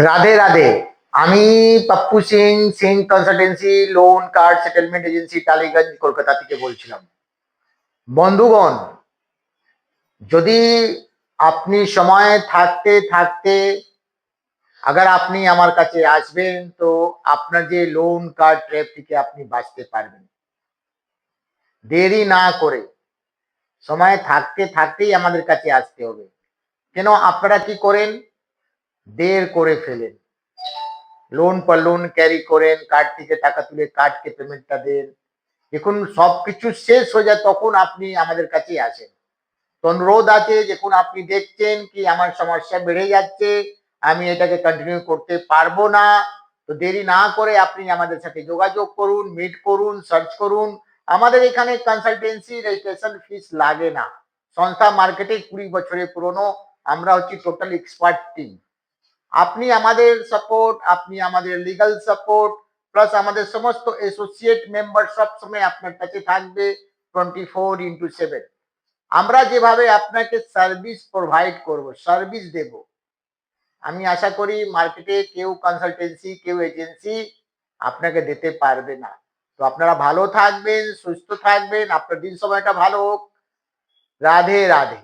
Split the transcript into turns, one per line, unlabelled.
রাধে রাধে। আমি Pappu Singh Singh consultancy loan card settlement agency Tollygunge Kolkata থেকে বলছিলাম। বন্ধুগণ, যদি আপনি সময় থাকতে থাকতে আগার আপনি আমার কাছে আসবেন তো আপনার যে লোন কার্ড ট্র্যাপ থেকে আপনি বাঁচতে পারবেন। দেরি না করে সময় থাকতে থাকতেই আমাদের কাছে আসতে হবে। কেন আপনারা কি করেন? দের করে ফেলেন, লোন পর লোন ক্যারি করেন, কার্ড থেকে টাকা তুলে কার্ডকে পেমেন্টটা দেন। যখন সবকিছু শেষ হয়ে যায় তখন আপনি আমাদের কাছে আসেন। তো অনুরোধ আছে, যখন আপনি দেখছেন কি আমার সমস্যা বেড়ে যাচ্ছে, আমি এটাকে কন্টিনিউ করতে পারবো না, তো দেরি না করে আপনি আমাদের সাথে যোগাযোগ করুন, মিট করুন, সার্চ করুন। আমাদের এখানে কনসালটেন্সি রেজিস্ট্রেশন ফিস লাগে না। সংস্থা মার্কেটে 20 বছরের পুরনো। আমরা হচ্ছি টোটাল এক্সপার্ট টিম। আপনি আমাদের সাপোর্ট, আপনি আমাদের লিগ্যাল সাপোর্ট, প্লাস আমাদের সমস্ত অ্যাসোসিয়েট মেম্বার সবসময় আপনার কাছে থাকবে 24x7। আমরা যেভাবে আপনাকে সার্ভিস প্রোভাইড করব, সার্ভিস দেব, আমি আশা করি মার্কেটে কেউ কনসালটেন্সি, কেউ এজেন্সি আপনাকে দিতে পারবে না। তো আপনারা ভালো থাকবেন, সুস্থ থাকবেন, আপনার দিন সময়টা ভালো হোক। রাধে রাধে।